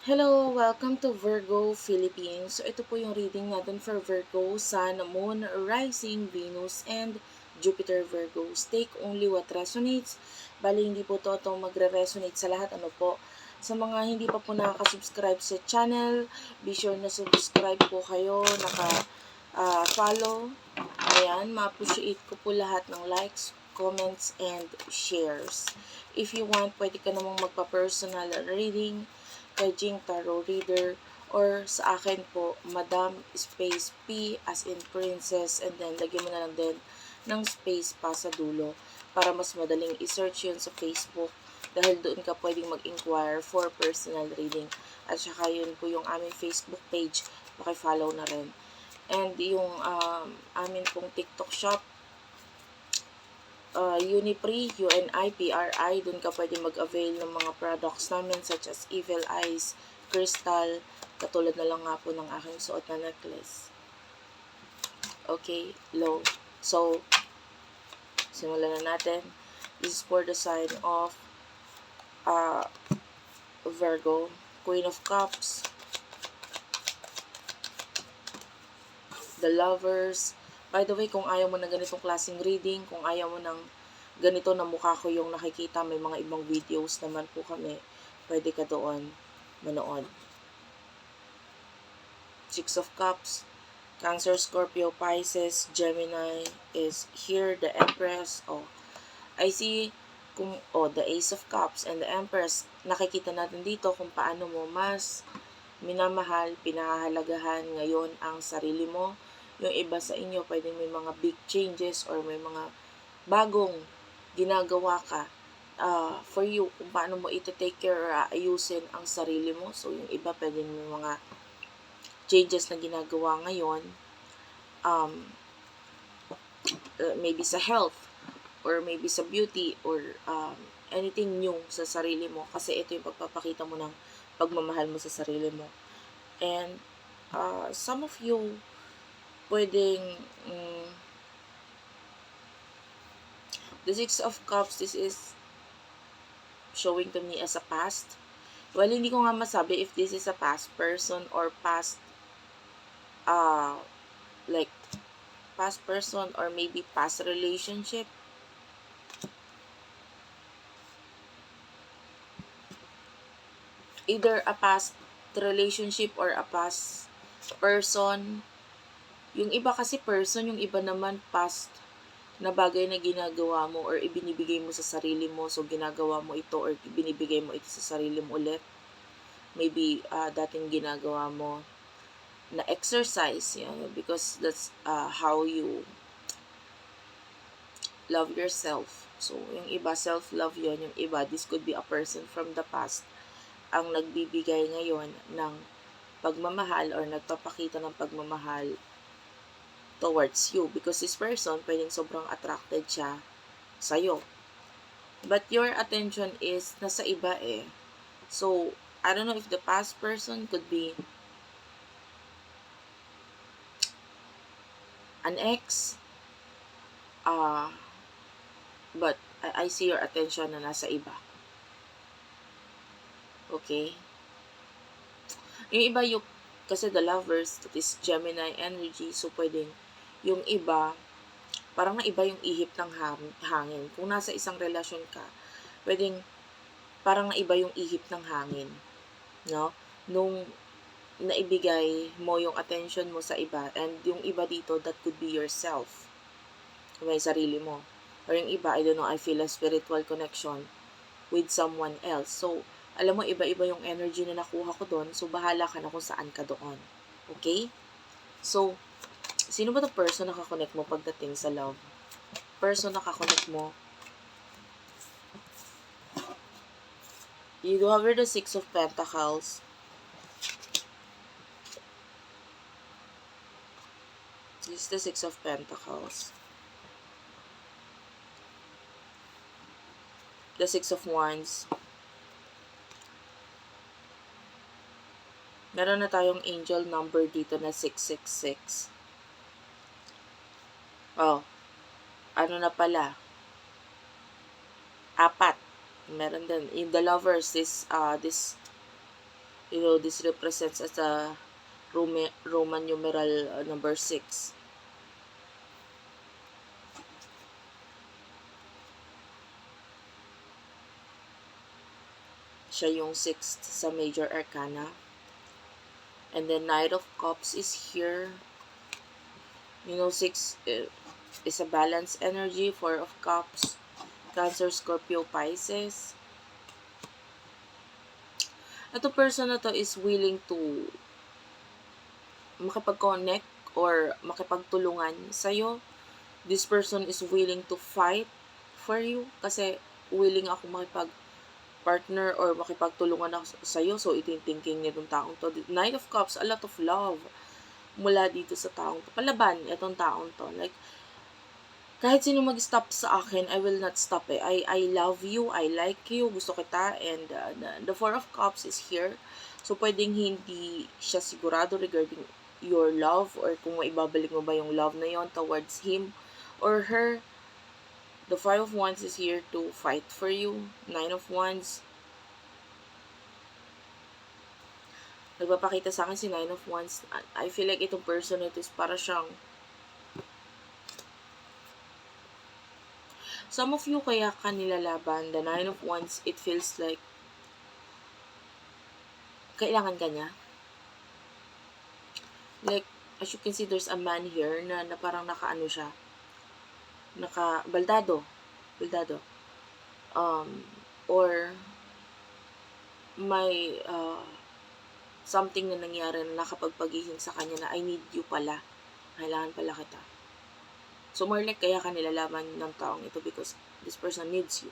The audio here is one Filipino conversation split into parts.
Hello, welcome to Virgo Philippines. So ito po yung reading natin for Virgo, Sun, Moon, Rising, Venus, and Jupiter Virgos. Take only what resonates. Bali, hindi po to magre-resonate sa lahat. Ano po? Sa mga hindi pa po nakaka-subscribe sa channel, be sure na subscribe po kayo, naka-follow. Ayan, ma-appreciate ko po lahat ng likes, comments, and shares. If you want, pwede ka namang magpa-personal reading kay Jing Tarot Reader, or sa akin po, Madam Space P as in Princess, and then lagyan mo na lang din ng space pa sa dulo para mas madaling i-search yun sa Facebook dahil doon ka pwedeng mag-inquire for personal reading. At saka yun po yung aming Facebook page, pakifollow na rin. And yung amin pong TikTok shop, Unipri, UNIPRI, dun ka pwede mag-avail ng mga products namin such as Evil Eyes, Crystal, katulad na lang nga po ng aking suot na necklace. Okay, low. So, simulan na natin. This is for the sign of Virgo, Queen of Cups, the Lovers. By the way, kung ayaw mo na ganitong klaseng reading, kung ayaw mo ng ganito na mukha ko yung nakikita, may mga ibang videos naman po kami, pwede ka doon manood. Six of Cups, Cancer, Scorpio, Pisces, Gemini is here, the Empress. I see the Ace of Cups and the Empress. Nakikita natin dito kung paano mo mas minamahal, pinahahalagahan ngayon ang sarili mo. Yung iba sa inyo, pwedeng may mga big changes or may mga bagong ginagawa ka for you, kung paano mo ito-take care or ayusin ang sarili mo. So, yung iba, pwedeng may mga changes na ginagawa ngayon, maybe sa health, or maybe sa beauty, or anything new sa sarili mo. Kasi ito yung pagpapakita mo ng pagmamahal mo sa sarili mo. And some of you, pwedeng the Six of Cups, this is showing to me as a past. Well, hindi ko nga masabi if this is a past person or past like past person or maybe past relationship. Either a past relationship or a past person. Yung iba kasi person, yung iba naman past na bagay na ginagawa mo or ibinibigay mo sa sarili mo. So, ginagawa mo ito or ibinibigay mo ito sa sarili mo ulit. Maybe dating ginagawa mo na exercise, because that's how you love yourself. So, yung iba, self-love yon. Yung iba, this could be a person from the past ang nagbibigay ngayon ng pagmamahal or nagpapakita ng pagmamahal towards you. Because this person, pwedeng sobrang attracted siya sa'yo. But your attention is nasa iba eh. So, I don't know if the past person could be an ex, but I see your attention na nasa iba. Okay? Yung iba, kasi the Lovers, that is Gemini energy, so pwedeng yung iba, parang naiba yung ihip ng hangin. Kung nasa isang relasyon ka, pwedeng parang naiba yung ihip ng hangin. No? Nung naibigay mo yung attention mo sa iba, and yung iba dito, that could be yourself. May sarili mo. Or yung iba, I don't know, I feel a spiritual connection with someone else. So, alam mo, iba-iba yung energy na nakuha ko doon. So, bahala ka na kung saan ka doon. Okay? So, sino ba the person na kakonect mo pagdating sa love? Person na kakonect mo. You do have the Six of Pentacles. This is the Six of Pentacles. The Six of Wands. Meron na tayong angel number dito na 666. Ano na pala? 4. Meron din. In the Lovers, this This represents as a Roman numeral number 6. Siya yung 6th sa major arcana. And then Knight of Cups is here. 6 is a balanced energy. 4 of Cups, Cancer, Scorpio, Pisces. Ito person na to is willing to makipag-connect or makipagtulungan sa'yo. This person is willing to fight for you kasi willing ako makipag-partner or makipagtulungan ako sa'yo. So, ito yung thinking nitong taong to. Knight of Cups, a lot of love mula dito sa taong to. Palaban itong taong to. Like, kahit sino mag-stop sa akin, I will not stop eh. I love you, I like you, gusto kita, and the Four of Cups is here. So, pwedeng hindi siya sigurado regarding your love or kung maibabalik mo ba yung love na yon towards him or her. The Five of Wands is here to fight for you. Nine of Wands. Nagpapakita sa akin si Nine of Wands. I feel like itong person ito is para siyang some of you kaya ka nilalaban. The Nine of Wands, it feels like kailangan ka niya. Like, as you can see, there's a man here na parang nakaano siya. Baldado. Or may something na nangyari na nakapagpagising sa kanya na I need you pala. Kailangan pala kita. So, more like kaya ka nilalaban ng taong ito because this person needs you.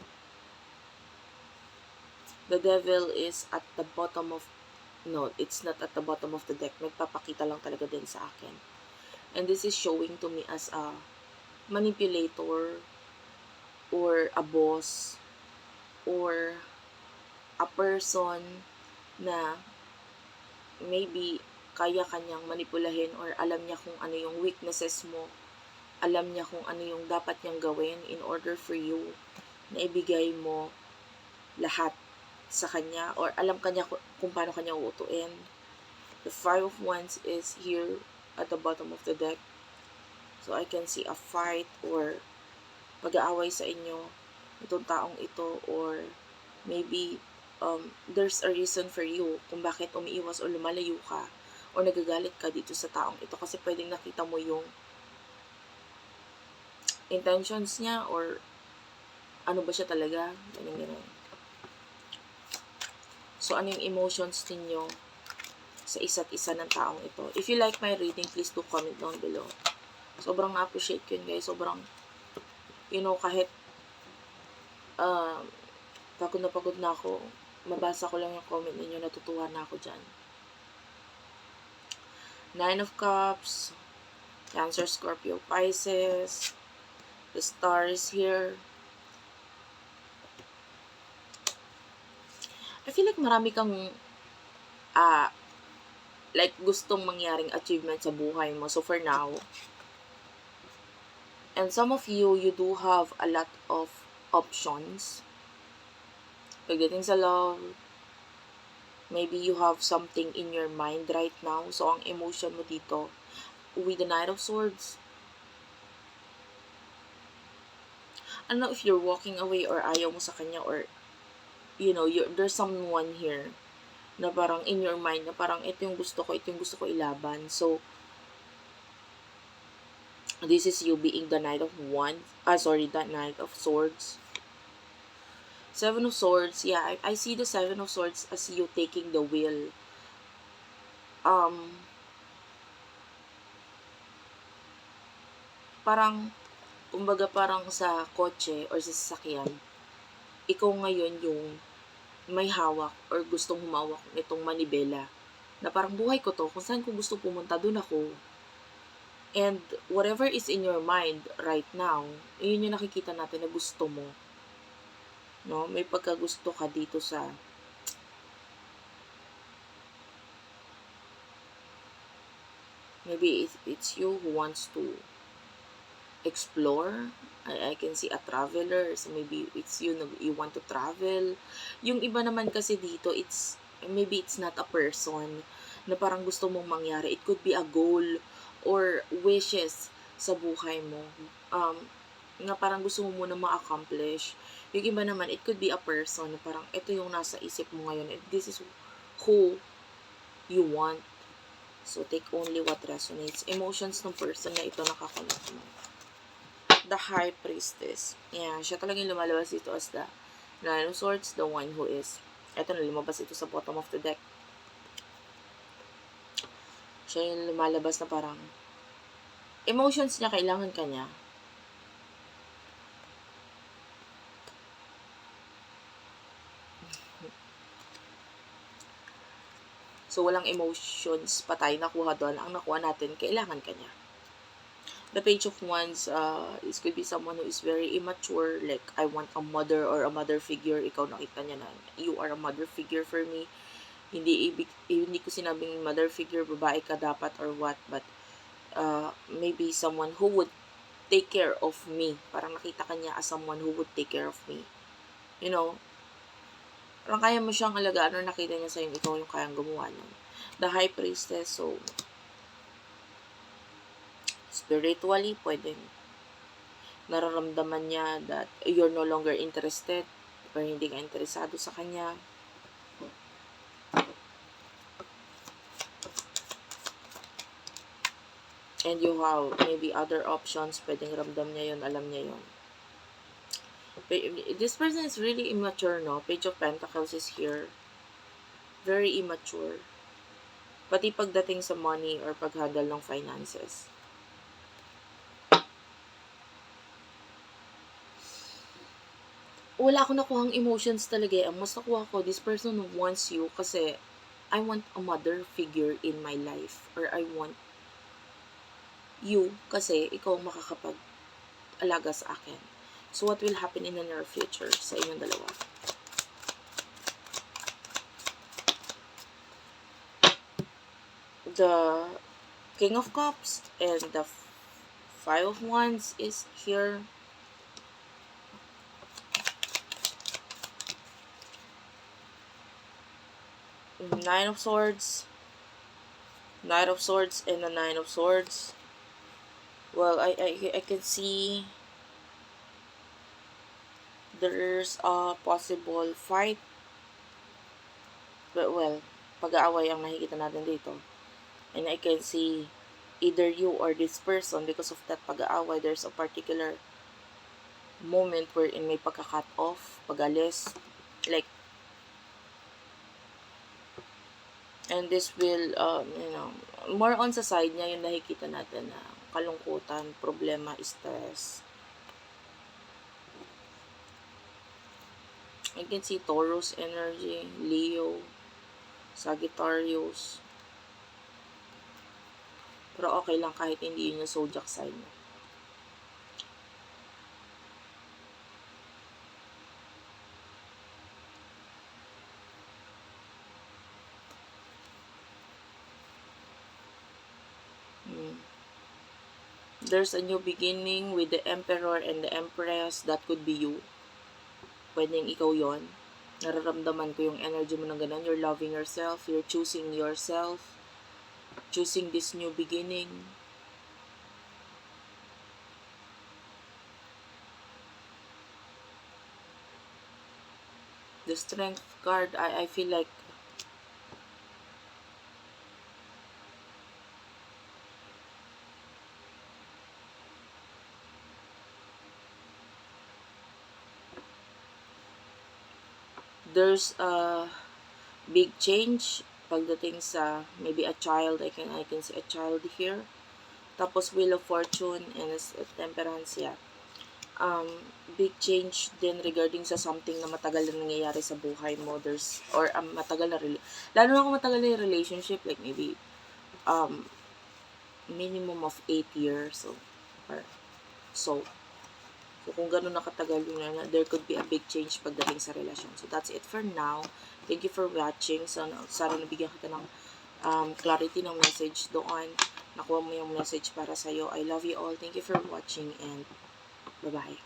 The Devil is at the bottom of, no, it's not at the bottom of the deck. Nagpapakita lang talaga din sa akin. And this is showing to me as a manipulator or a boss or a person na maybe kaya kanyang manipulahin or alam niya kung ano yung weaknesses mo. Alam niya kung ano yung dapat niyang gawin in order for you na ibigay mo lahat sa kanya or alam kanya kung paano kanya uutuin. The Five of Wands is here at the bottom of the deck. So, I can see a fight or pag-aaway sa inyo itong taong ito or maybe there's a reason for you kung bakit umiiwas o lumalayo ka or nagagalit ka dito sa taong ito kasi pwedeng nakita mo yung intentions niya or ano ba siya talaga, ganun. So, ano yung emotions ninyo sa isa't isa ng taong ito? If you like my reading, please do comment down below. Sobrang appreciate ko yun, guys. Sobrang, kahit pagod na ako, mabasa ko lang yung comment ninyo, natutuwa na ako dyan. Nine of Cups, Cancer, Scorpio, Pisces, the Star is here. I feel like marami kang like gustong mangyaring achievement sa buhay mo. So for now, and some of you do have a lot of options. Pagdating sa love, maybe you have something in your mind right now. So ang emotion mo dito, with the Knight of Swords, I don't know if you're walking away or ayaw mo sa kanya or there's someone here na parang in your mind na parang ito yung gusto ko ilaban. So, this is you being the Knight of the Knight of Swords. Seven of Swords, yeah, I see the Seven of Swords as you taking the wheel. Kumbaga parang sa kotse or sa sasakyan, ikaw ngayon yung may hawak or gustong humawak nitong manibela na parang buhay ko to, kung saan ko gusto pumunta, dun ako. And whatever is in your mind right now, yun yung nakikita natin na gusto mo. No? May pagkagusto ka dito sa maybe it's you who wants to explore. I can see a traveler. So maybe it's you want to travel. Yung iba naman kasi dito, it's maybe it's not a person na parang gusto mong mangyari. It could be a goal or wishes sa buhay mo. Na parang gusto mo muna ma-accomplish. Yung iba naman, it could be a person na parang ito yung nasa isip mo ngayon and this is who you want. So, take only what resonates. Emotions ng person na ito nakakonect mo. The High Priestess. Yeah, siya talaga yung lumalabas dito as the Nine of Swords, the one who is. Ito na, lumabas ito sa bottom of the deck. Siya yung lumalabas na parang emotions niya, kailangan ka niya. So, walang emotions patay nakuha doon. Ang nakuha natin, kailangan ka niya. The Page of Wands, this could be someone who is very immature. Like, I want a mother or a mother figure. Ikaw nakita niya na, you are a mother figure for me. Hindi ko sinabing mother figure, babae ka dapat or what. But, maybe someone who would take care of me. Parang nakita ka niya as someone who would take care of me. You know, parang kaya mo siyang alagaan or nakita niya sa'yo, ikaw yung kayang gumawa nun. The High Priestess, so, spiritually, pwedeng nararamdaman niya that you're no longer interested or hindi ka interesado sa kanya. And you have maybe other options, pwedeng ramdam niya yun, alam niya yun. This person is really immature, no? Page of Pentacles is here. Very immature. Pati pagdating sa money or pag-handle ng finances. Wala akong nakuhang emotions talaga. Ang mas nakuha ko, this person wants you kasi I want a mother figure in my life. Or I want you kasi ikaw makakapag-alaga sa akin. So, what will happen in the near future sa inyong dalawa? The King of Cups and the Five of Wands is here. Nine of Swords. Knight of Swords and the Nine of Swords. Well, I can see there's a possible fight. But well, pag-aaway ang nakikita natin dito. And I can see either you or this person, because of that pag-aaway, there's a particular moment wherein may pagka-cut off, pag-alis. Like, and this will, you know, more on sa side niya yung nakikita natin na kalungkutan, problema, stress. I can see Taurus energy, Leo, Sagittarius. Pero okay lang kahit hindi yun yung zodiac sign mo. There's a new beginning with the Emperor and the Empress. That could be you. Pwedeng ikaw yon. Nararamdaman ko yung energy mo ng ganun. You're loving yourself. You're choosing yourself. Choosing this new beginning. The Strength card, I feel like there's a big change pagdating sa maybe a child. I can see a child here. Tapos Wheel of Fortune and Temperance, yeah. Big change din regarding sa something na matagal na nangyayari sa buhay mo. There's, or matagal na, lalo na kung matagal na yung relationship, like maybe, minimum of 8 years, so kung gano'n nakatagal yun na, there could be a big change pagdating sa relasyon. So, that's it for now. Thank you for watching. Sana nabigyan kita ng clarity ng message doon. Nakuha mo yung message para sa'yo. I love you all. Thank you for watching and bye-bye.